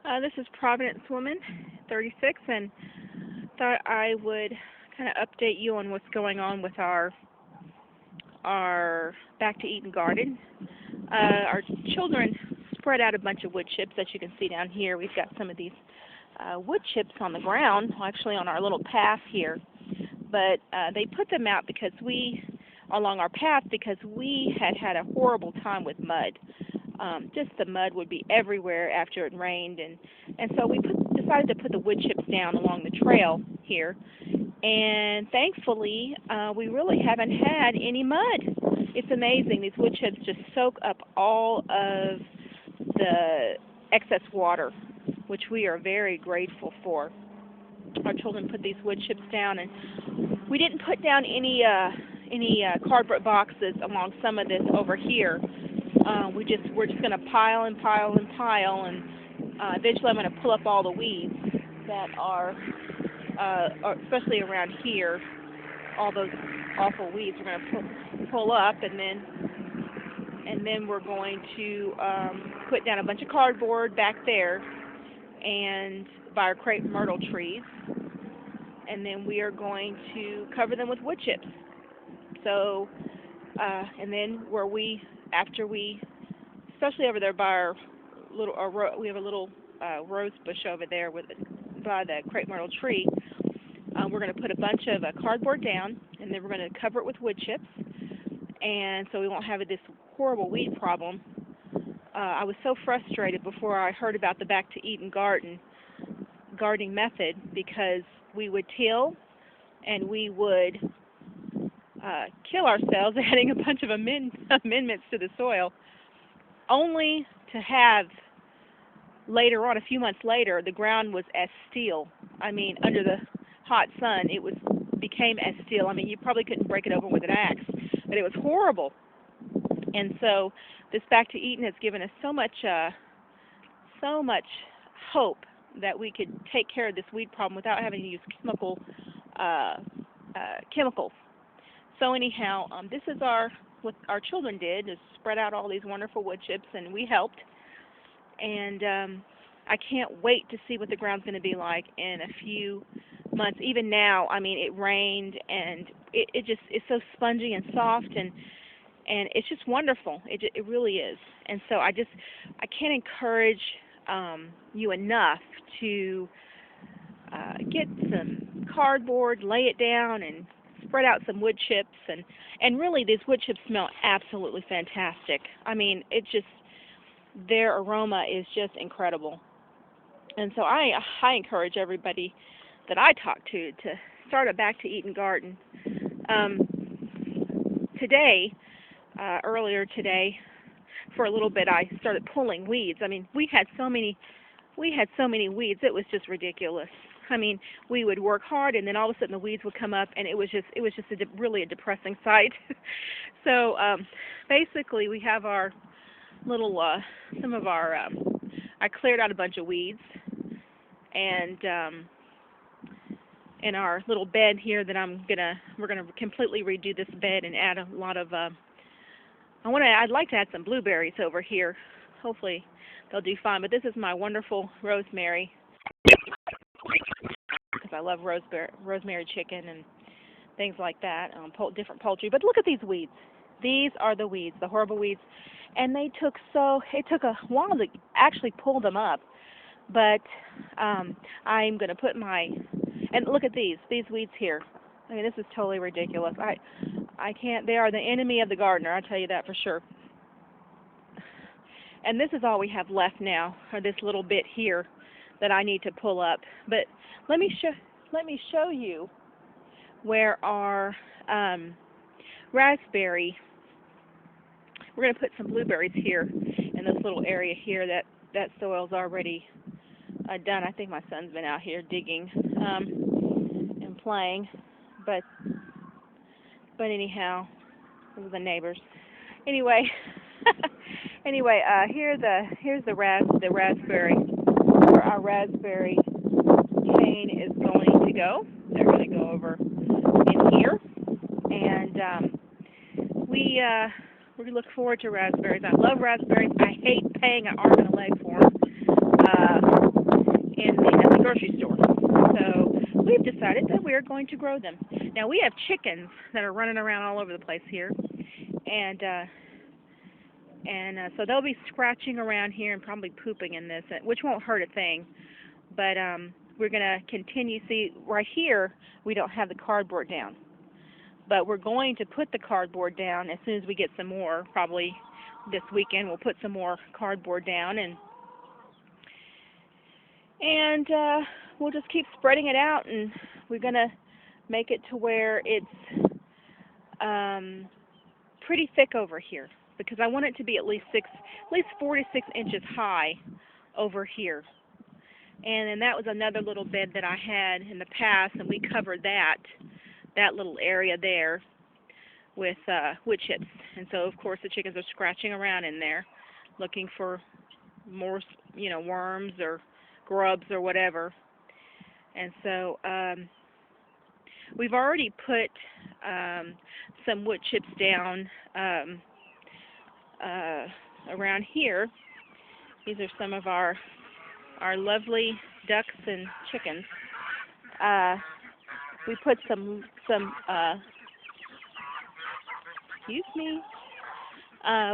This is Providence Woman, 36, and thought I would kind of update you on what's going on with our Back to Eden garden. Our children spread out a bunch of wood chips that you can see down here. We've got some of these wood chips on the ground, actually on our little path here, but they put them out because along our path, because we had a horrible time with mud. Just the mud would be everywhere after it rained, and so we decided to put the wood chips down along the trail here. And thankfully, we really haven't had any mud. It's amazing. These wood chips just soak up all of the excess water, which we are very grateful for. Our children put these wood chips down, and we didn't put down any cardboard boxes along some of this over here. We're just going to pile and pile and pile, and eventually I'm going to pull up all the weeds that are especially around here. All those awful weeds we're going to pull up, and then we're going to put down a bunch of cardboard back there, and by our crepe myrtle trees, and then we are going to cover them with wood chips. So, and then after we, especially over there by we have a little rose bush over there by the crepe myrtle tree. We're going to put a bunch of cardboard down, and then we're going to cover it with wood chips, and so we won't have this horrible weed problem. I was so frustrated before I heard about the Back to Eden gardening method, because we would till and we would kill ourselves adding a bunch of amendments to the soil, only to have later on, a few months later, the ground was as steel. I mean, under the hot sun, became as steel. I mean, you probably couldn't break it open with an axe, but it was horrible. And so this Back to Eden has given us so much hope that we could take care of this weed problem without having to use chemicals. So anyhow, this is what our children did, is spread out all these wonderful wood chips, and we helped. And I can't wait to see what the ground's going to be like in a few months. Even now, I mean, it rained, and it's so spongy and soft, and it's just wonderful. It really is. And so I can't encourage you enough to get some cardboard, lay it down, and spread out some wood chips, and really these wood chips smell absolutely fantastic. I mean, their aroma is just incredible. And so I encourage everybody that I talk to start a Back to Eden garden. Earlier today, for a little bit, I started pulling weeds. I mean, we had so many weeds, it was just ridiculous. I mean, we would work hard, and then all of a sudden the weeds would come up, and it was just really a depressing sight. So basically, we have our little I cleared out a bunch of weeds, and in our little bed here that we're gonna completely redo this bed and add a lot of I'd like to add some blueberries over here. Hopefully they'll do fine. But this is my wonderful rosemary, because I love rosemary chicken and things like that, different poultry. But look at these weeds. These are the weeds, the horrible weeds. And it took a while to actually pull them up. But I'm going to and look at these weeds here. I mean, this is totally ridiculous. I can't, they are the enemy of the gardener, I'll tell you that for sure. And this is all we have left now, or this little bit here that I need to pull up. But let me show you where our raspberry. We're going to put some blueberries here in this little area here. That soil's already done. I think my son's been out here digging and playing, but anyhow, those are the neighbors. Anyway, here's the raspberry. Where our raspberry cane is going to go. They're going to go over in here, and we look forward to raspberries. I love raspberries. I hate paying an arm and a leg for them. we're going to grow them. Now we have chickens that are running around all over the place here, and so they'll be scratching around here and probably pooping in this, which won't hurt a thing. But we're going to continue. See, right here we don't have the cardboard down, but we're going to put the cardboard down as soon as we get some more. Probably this weekend we'll put some more cardboard down, and we'll just keep spreading it out, and we're going to make it to where it's pretty thick over here, because I want it to be at least 4 to 6 inches high over here. And then that was another little bed that I had in the past, and we covered that little area there with wood chips. And so, of course, the chickens are scratching around in there, looking for more, worms or grubs or whatever. And so we've already put some wood chips down around here. These are some of our lovely ducks and chickens. We put some excuse me.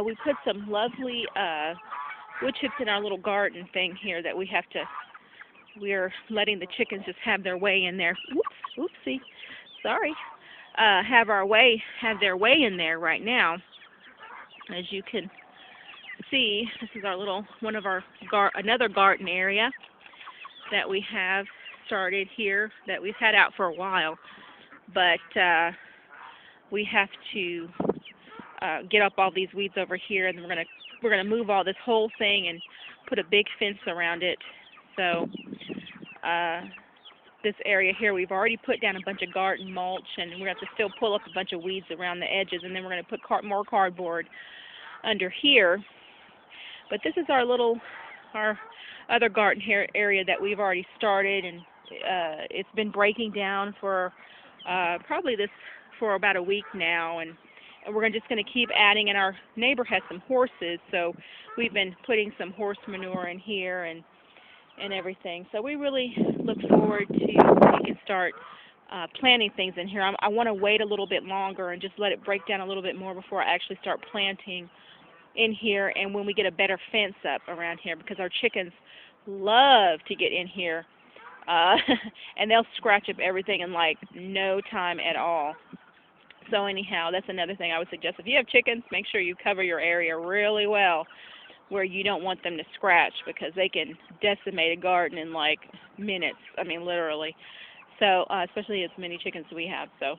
We put some lovely wood chips in our little garden thing here that we're letting the chickens just have their way in there. Oopsie. Sorry. Have their way in there right now. As you can see, this is our another garden area that we have started here that we've had out for a while, but we have to get up all these weeds over here, and we're gonna move all this whole thing and put a big fence around it. So this area here, we've already put down a bunch of garden mulch, and we're going to have to still pull up a bunch of weeds around the edges, and then we're going to put more cardboard under here. But this is our other garden area that we've already started, and it's been breaking down for for about a week now, and we're just going to keep adding. And our neighbor has some horses, so we've been putting some horse manure in here and everything. So we really look forward to when we can start planting things in here. I want to wait a little bit longer and just let it break down a little bit more before I actually start planting in here, and when we get a better fence up around here, because our chickens love to get in here, and they'll scratch up everything in like no time at all. So anyhow, that's another thing I would suggest. If you have chickens, make sure you cover your area really well, where you don't want them to scratch, because they can decimate a garden in like minutes. I mean, literally. So, especially as many chickens as we have. So,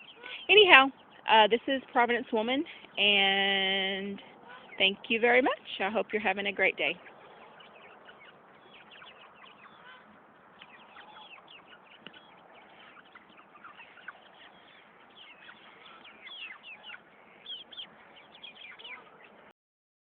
anyhow, this is Providence Woman, and thank you very much. I hope you're having a great day.